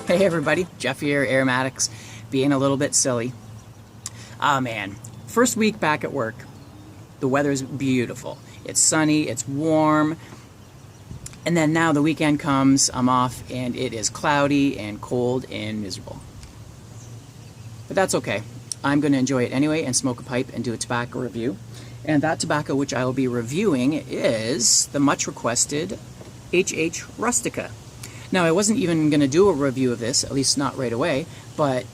Hey everybody, Jeff here, Aromatics, being a little bit silly. Ah man, first week back at work. The weather's beautiful. It's sunny, it's warm, and then now the weekend comes, I'm off, and it is cloudy and cold and miserable. But that's okay. I'm going to enjoy it anyway and smoke a pipe and do a tobacco review. And that tobacco which I will be reviewing is the much requested HH Rustica. Now, I wasn't even going to do a review of this, at least not right away, but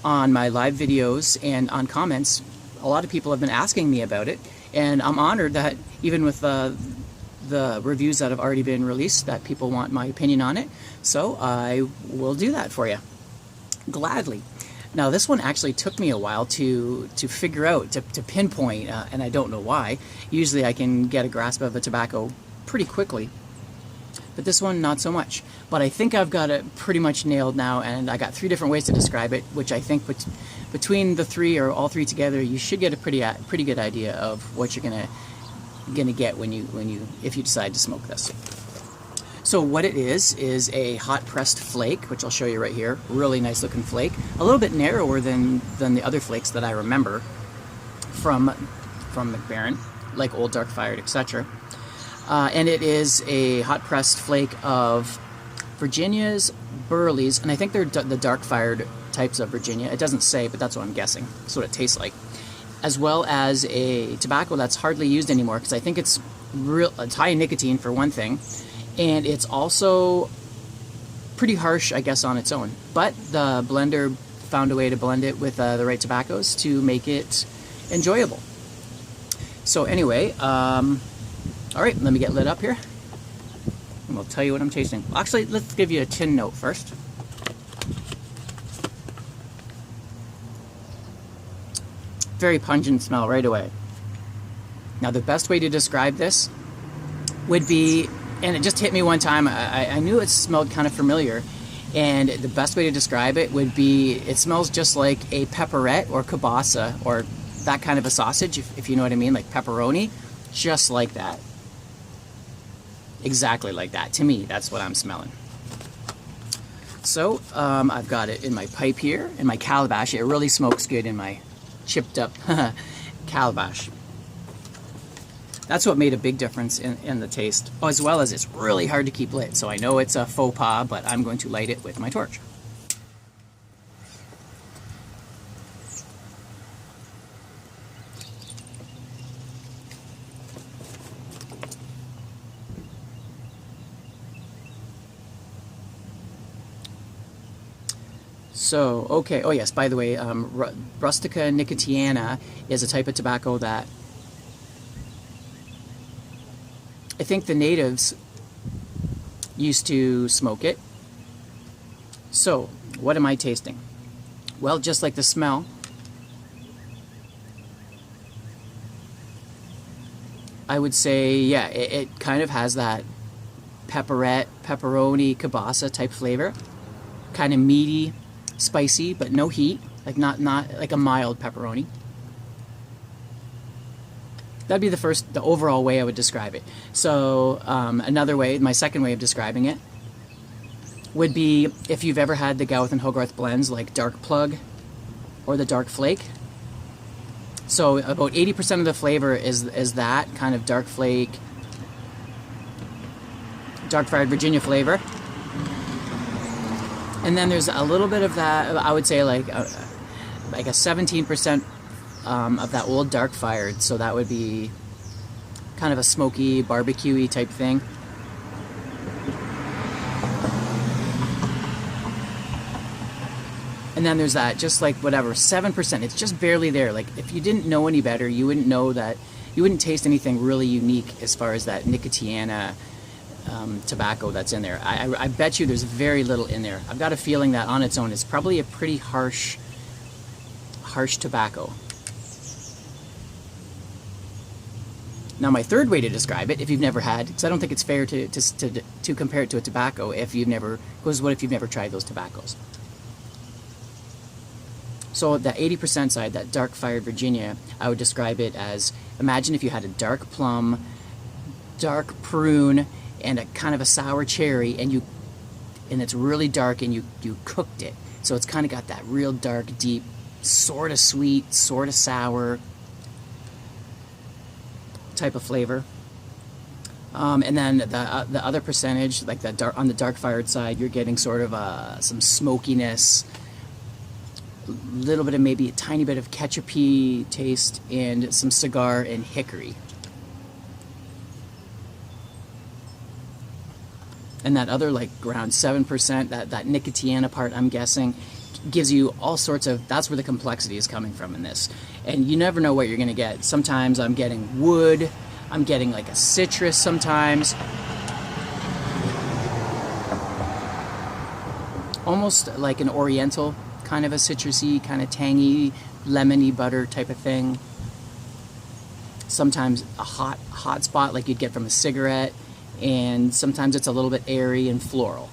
on my live videos and on comments, a lot of people have been asking me about it, and I'm honored that even with the reviews that have already been released, that people want my opinion on it, so I will do that for you, gladly. Now, this one actually took me a while to figure out, to pinpoint, and I don't know why. Usually I can get a grasp of a tobacco pretty quickly, but this one not so much. But I think I've got it pretty much nailed now, and I got 3 different ways to describe it, which I think between the 3 or all 3 together, you should get a pretty good idea of what you're gonna get if you decide to smoke this. So what it is a hot pressed flake, which I'll show you right here. Really nice looking flake, a little bit narrower than the other flakes that I remember from Baren, like Old Dark Fired, etc. And it is a hot pressed flake of Virginia's, Burley's, and I think they're the dark fired types of Virginia. It doesn't say, but that's what I'm guessing. That's what it tastes like. As well as a tobacco that's hardly used anymore, because I think it's high in nicotine for one thing, and it's also pretty harsh, I guess, on its own. But the blender found a way to blend it with the right tobaccos to make it enjoyable. So anyway, all right, let me get lit up here, and we'll tell you what I'm tasting. Actually, let's give you a tin note first. Very pungent smell right away. Now, the best way to describe this would be, and it just hit me one time, I knew it smelled kind of familiar, and the best way to describe it would be, it smells just like a pepperette or kielbasa, or that kind of a sausage, if you know what I mean, like pepperoni, just like that. Exactly like that. To me, that's what I'm smelling. So, I've got it in my pipe here, in my calabash. It really smokes good in my chipped up calabash. That's what made a big difference in the taste, as well as it's really hard to keep lit. So I know it's a faux pas, but I'm going to light it with my torch. So, okay, oh yes, by the way, Rustica Nicotine is a type of tobacco that I think the natives used to smoke it. So, what am I tasting? Well, just like the smell, I would say, yeah, it kind of has that pepperette, pepperoni, kielbasa type flavor. Kind of meaty, spicy, but no heat, like not like a mild pepperoni. That'd be the overall way I would describe it. So another way, my second way of describing it, would be if you've ever had the Gowith and Hogarth blends like Dark Plug or the Dark Flake. So about 80% of the flavor is that kind of dark flake, dark fired Virginia flavor. And then there's a little bit of that, I would say like a 17% of that old dark fired, so that would be kind of a smoky, barbecue-y type thing. And then there's that, just like whatever, 7%, it's just barely there. Like if you didn't know any better, you wouldn't know that, you wouldn't taste anything really unique as far as that Nicotine tobacco that's in there. I bet you there's very little in there. I've got a feeling that on its own it's probably a pretty harsh tobacco. Now my third way to describe it, if you've never had, because I don't think it's fair to compare it to a tobacco if you've never, because what if you've never tried those tobaccos? So that 80% side, that dark fired Virginia, I would describe it as, imagine if you had a dark plum, dark prune, and a kind of a sour cherry, and it's really dark, and you cooked it. So it's kind of got that real dark, deep, sort of sweet, sort of sour type of flavor. And then the other percentage, like on the dark fired side, you're getting sort of some smokiness, a little bit of maybe a tiny bit of ketchupy taste, and some cigar and hickory. And that other, like, around 7%, that Nicotiana part, I'm guessing, gives you all sorts of, that's where the complexity is coming from in this. And you never know what you're going to get. Sometimes I'm getting wood, I'm getting like a citrus sometimes. Almost like an oriental kind of a citrusy, kind of tangy, lemony butter type of thing. Sometimes a hot spot like you'd get from a cigarette. And sometimes it's a little bit airy and floral.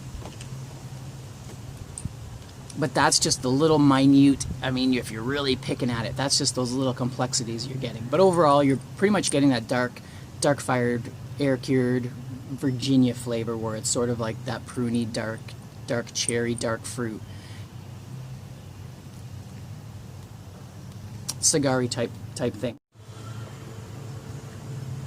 But that's just the little minute, I mean, if you're really picking at it, that's just those little complexities you're getting. But overall, you're pretty much getting that dark fired, air cured Virginia flavor, where it's sort of like that pruny, dark cherry, dark fruit, cigar-y type thing.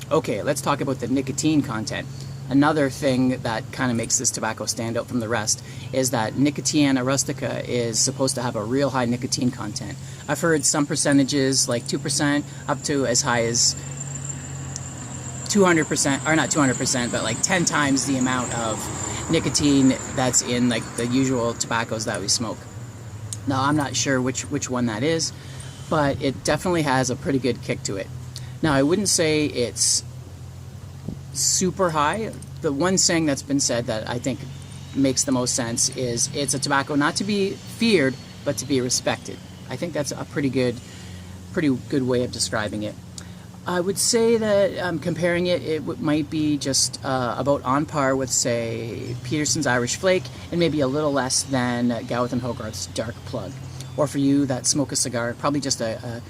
Okay, let's talk about the nicotine content. Another thing that kind of makes this tobacco stand out from the rest is that Nicotine Rustica is supposed to have a real high nicotine content. I've heard some percentages, like 2%, up to as high as 200%, or not 200%, but like 10 times the amount of nicotine that's in like the usual tobaccos that we smoke. Now, I'm not sure which one that is, but it definitely has a pretty good kick to it. Now, I wouldn't say it's super high. The one saying that's been said that I think makes the most sense is it's a tobacco not to be feared, but to be respected. I think that's a pretty good way of describing it. I would say that comparing it might be just about on par with, say, Peterson's Irish Flake, and maybe a little less than Gowith and Hogarth's Dark Plug. Or for you that smoke a cigar, probably just a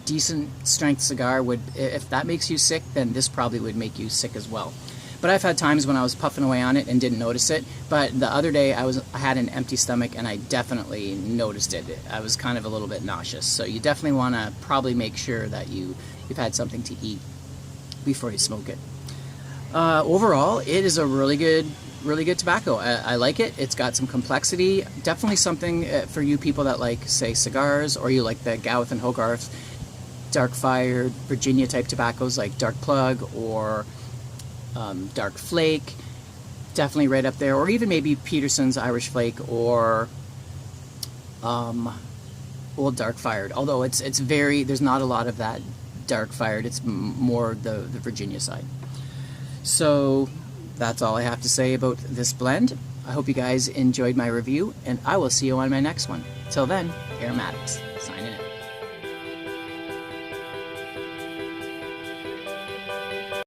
decent strength cigar would, if that makes you sick, then this probably would make you sick as well. But I've had times when I was puffing away on it and didn't notice it. But the other day I had an empty stomach and I definitely noticed it. I was kind of a little bit nauseous. So you definitely want to probably make sure that you've had something to eat before you smoke it. Overall, it is a really good tobacco. I like it. It's got some complexity. Definitely something for you people that like, say, cigars, or you like the Gowith and Hogarth dark fired Virginia type tobaccos like Dark Plug or Dark Flake. Definitely right up there. Or even maybe Peterson's Irish Flake or Old Dark Fired. Although there's not a lot of that dark fired. It's more the Virginia side. So that's all I have to say about this blend. I hope you guys enjoyed my review, and I will see you on my next one. Till then, Aromatics, signing out.